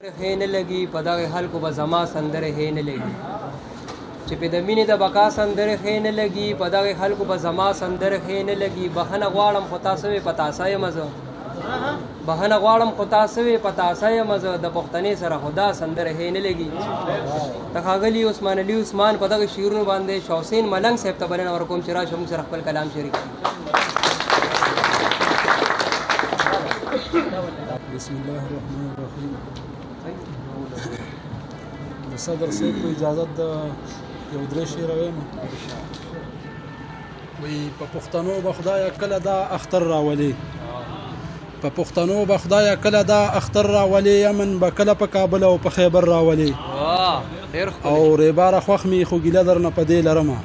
ښې نه لګي په دغه خلکو به زما سندرې ښې نه لګي چې په د مینې د بقا سندرې ښې نه لګي په دغه خلکو به زما سندرې ښې نه لګي بخښنه غواړم خو تاسو وې په تاسه یم زه بخښنه غواړم خو تاسو وې په تاسه یم زه د پښتنې سره خو دا سندرې ښې نه لګي د ښاغلي عثمان علي عثمان په دغه شعرونو باندې شاه حسین ملنګ صاحب ته بلنه ورکوم چې راشه موږ سره خپل کلام شریک بسم الله الرحمن الرحیم د صدر صاحب په اجازت د یو درې شعر وایم وایي په پښتنو به خدایه کله دا اختر راولي په پښتنو به خدایه کله دا اختر راولي یمن به کله په کابل او په خیبر راولي او ریباره خوښ مې خو ګیله درنه په دې لرمه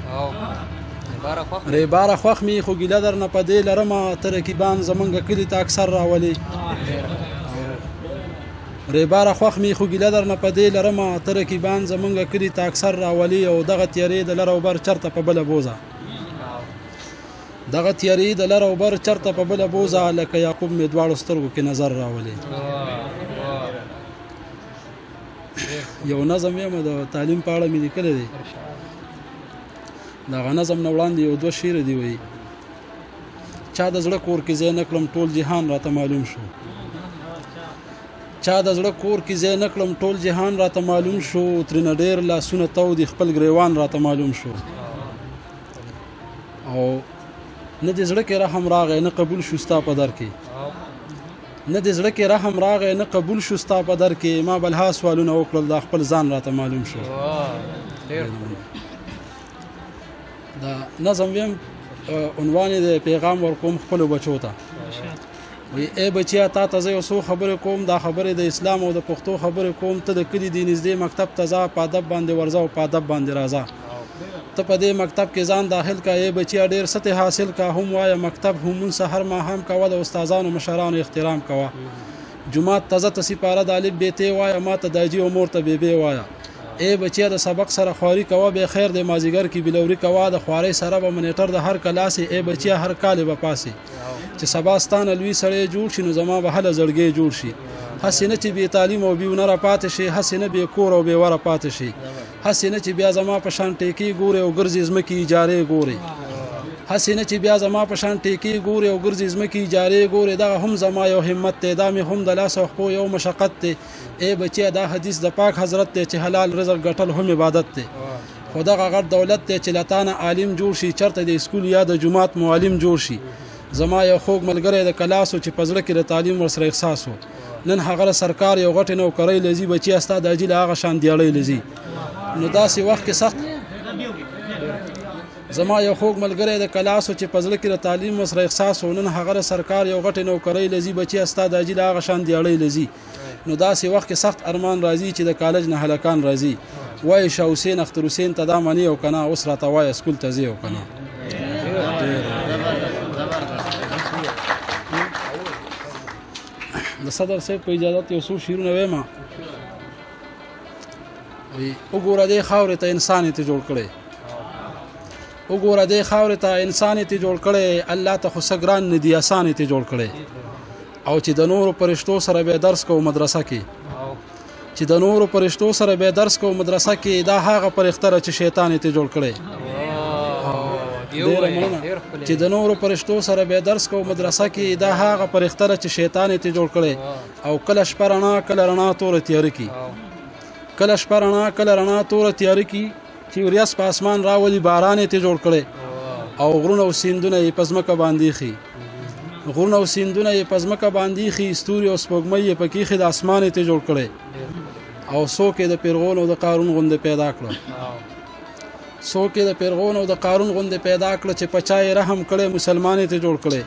ریباره خوښ مې خو ګیله درنه په دې لرمه ته رقیبان زمونږ کلي ته اکثر راولي ریباره خوښ مې خو ګیله درنه په دې لرمه ته رقیبان زمونږ کلي ته اکثر راولي او دغه تیارې د لر او بر چرته په بله بوزه دغه تیارې د لر او بر چرته په بله بوزه لکه یعقوب مې دواړو سترګو کې نظر راولي یو نظم یم د تعلیم په اړه مې لیکلی دی دغه نظم نه وړاندې یو دوه شعر دی وایي چا د زړه کور کې ځای نه کړم ټول جهان راته معلوم شو چا د زړه کور کې ځای نه کړم ټول جهان راته معلوم شو ترېنه ډېر لاسونه تو دي خپل ګریوان راته معلوم شو او نه د زړه کې رحم راغی نه قبول شو ستا په در کې نه د زړه کې رحم راغی نه قبول شو ستا په در کې ما بلها سوالونه وکړل دا خپل ځان راته معلوم شو دا نظم ویم عنوان د پیغام ورکوم خپلو بچو ته وی ای بچیا تا ته زه یو څو خبرې کوم دا خبرې د اسلام او د پښتو خبرې کوم ته د کلي دی نږدې مکتب ته ځه په ادب باندې ورځه او په ادب باندې راځه ته په دې مکتب کې ځان داخل کا ای بچیا ډېر سطح حاصل کا هم وایه مکتب هم سحر ماښام کوه د استادانو مشرانو احترام کوه جومات ته ځه ته سپاره د الف بیتې وایه ما ته داجي او مور ته بیبې وایه ای بچیا د سبق سره خواري کوه به خیر د مازیګر کې بلوري کوه د خوارۍ سره به منیټر د هر کلاسې ای بچیا هر کال به پاسې چې سبا ستانه لوی سړی جوړ شي نو زما به هله زړګی جوړ شي هسې نه چې بې تعلیم او بې هنره پاتې شي هسې نه بې کور او بې وره پاتې شي هسې نه چې بیا زما په شان ټیکې ګوري او ګرځي ځمکې اجارې ګوري هسې نه چې بیا زما په شان ټیکې ګوري او ګرځي ځمکې اجارې ګوري دغه هم زما یو همت دی دا مې هم د لاس او خپو یو مشقت دی ای بچیا دا حدیث د پاک حضرت دی چې حلال رزق ګټل هم عبادت دی خو دغه غټ دولت دی چې لتانه عالم جوړ شي چرته د اسکول یا د جومات معلم جوړ شي زما یو خوږ ملګری د کلاسو چې په زړه کې د تعلیم ورسره احساس و نن هغه سرکار یو غټې نوکرۍ لځي بچیا ستا د اجل هغه شان دیاړۍ لځي نو داسې وخت کې سخت زما یو خوږ ملګری د کلاسو چې په زړه کې د تعلیم ورسره احساس و نن هغه سرکار یو غټې نوکرۍ لځي بچیا ستا د اجل هغه شان دیاړۍ لځي نو داسې وخت کې سخت ارمان راځي چې د کالج نه هلکان راځي وایي شاه حسین اختر حسین ته دا مني او که نه اوس راته وایه سکول ته ځې او که نه د صدر صاحب په اجازت یو څو شعرونه وایم وګوره دې خاورې ته انسان یې جوړ کړی وګوره دې خاورې ته انسان یې جوړ کړی الله ته خو څه ګران نه دي اسان یې جوړ کړی او چې د نورو فرشتو سره به درس کوو مدرسه کې چې د نورو فرشتو سره به درس کوو مدرسه کې دا هغه فرښتره چې شیطان یې جوړ کړی چې د نورو فرشتو سره به درس کوو مدرسه کې دا هغه فرښتره چې شیطان یې جوړ کړی او کله شپه رڼا کله رڼا توره تیاره کی کله شپه رڼا کله رڼا توره تیاره کی چې وریځ په اسمان راولي باران یې جوړ کړی او غرونه او سیندونه یې په ځمکه باندې خي غرونه او سیندونه یې په ځمکه باندې خي ستوري او سپوږمۍ یې پکې خي د اسمان یې جوړ کړی او څوک یې د فرعون او د قارون غوندې پیدا کړه څوک یې د فرعون او د قارون غوندې پیدا کړه چې په چا یې رحم کړی مسلمان یې جوړ کړی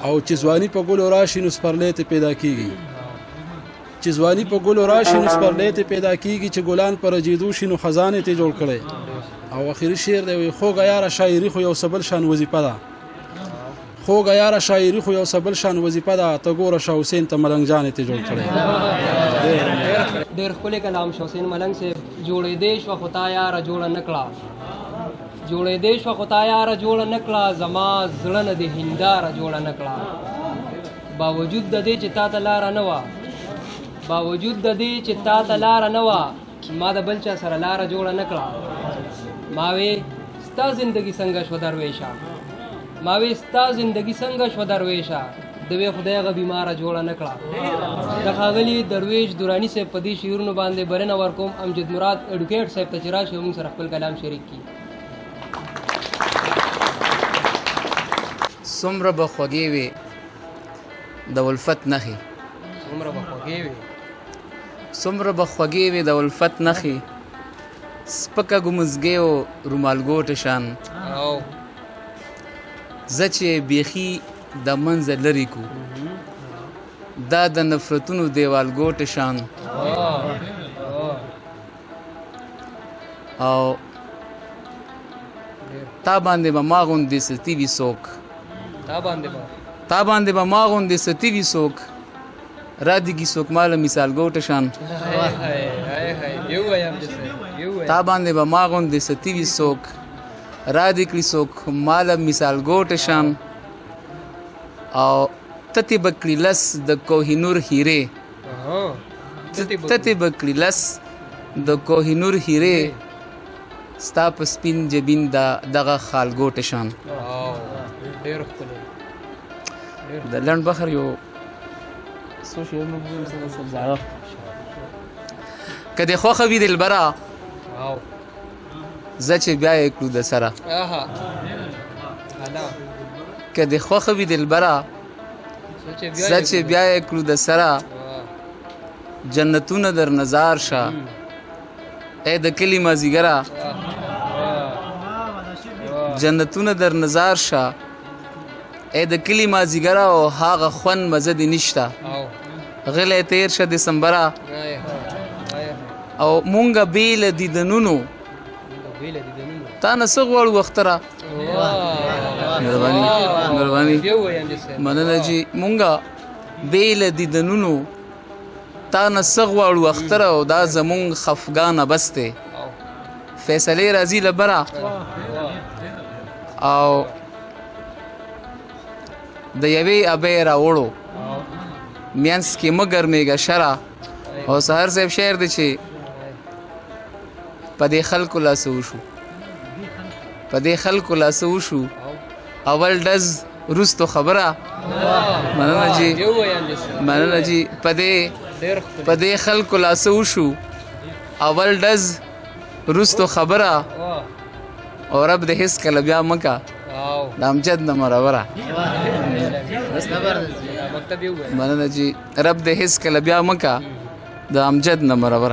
او چې ځواني په ګلو راشي نو سپرلی ته پیدا کیږي چې ځواني په ګلو راشي نو سپرلی ته پیدا کیږي چې ګلان په رجیدو شي نو خزان یې جوړ کړی او اخري شعر دی خوږه یاره شاعري خو یو سبل شان وظیفه ده خوږه یاره شاعري خو یو سبل شان وظیفه ده ته ګوره شاه حسین ته ملنګ جان یې جوړ کړی ډېر ښکلی کلام شاه حسین ملنګ صاحب جوړېدې شوه خو تا یاره جوړه نه کړه جوړېدې شوه خو تا یاره جوړه نه کړه زما زړه نه د هنداره جوړه نه کړه باوجود د دې چې تا ته لاره نه وه باوجود د دې چې تا ته لاره نه وه ما د بل چا سره لاره جوړه نه کړه ما وې ستا زندگی څنګه شوه درویشه ما وې ستا زندگی څنګه شوه درویشه د وې خدای هغه بیماره جوړه نه کړه د ښاغلي درویش دراني صاحب په دې شعرونو باندې بلنه ورکوم امجد مراد ایډوکیټ صاحب ته چې راشي موږ سره خپل کلام شریک کړي څومره به خوږې وې د الفت نښې څومره به خوږې وې څومره به خوږې وې د الفت نښې سپکه ګمزګې او رومال ګوټې شان او زه چې بیخي د منځه لرې کو دا د نفرتونو دیوال ګوټې شان او تا باندې به ما غوندې ستی وي څوک تا باندې به ما غوندې ستی وي څوک را دیږي څوک ماله مثال ګوټې شان تا باندې به ما غوندې ستی وي څوک را دې کړي څوک ماله مثال ګوټې شان او تتې به کړي لس د کوهینور هیرې تتې به کړي لس د کوهینور هیرې ستا په سپین جبین دغه خال ګوټې شان د لنډ بخر یو که دې خوښه وي دلبره زه چې بیا یې کړو د سره که دې خوښه وي دلبره زه چې بیا یې کړو د سره جنتونه در نظار شه ای د کلي مازدیګره جنتونه در نظار شه ای د کلي مازدیګره او هغه خوند مزه دې نشته غلی تیر شه دسمبره او مونږه بې له دیدنونو تا نه څه غواړو اختره مهرباني مننه جي مونږه بې له دیدنونو تا نه څه غواړو اختره او دا زمونږ خفګانه بس دی فیصلې راځي له بره او د یوې ابۍ راوړو مینس کې مه ګرمېږه شره او سهار صاحب شعر دی چې په دې خلکو لاسه وشو په دې خلکو لاسه وشو اول ډز وروستو خبره مننه جي په دې خلکو لاسه وشو اول ډز وروستو خبره او رب دې هېڅکله بیا مکه د امجد نه مرور مننه جي رب دې هېڅکله بیا مکه د امجد نه مرور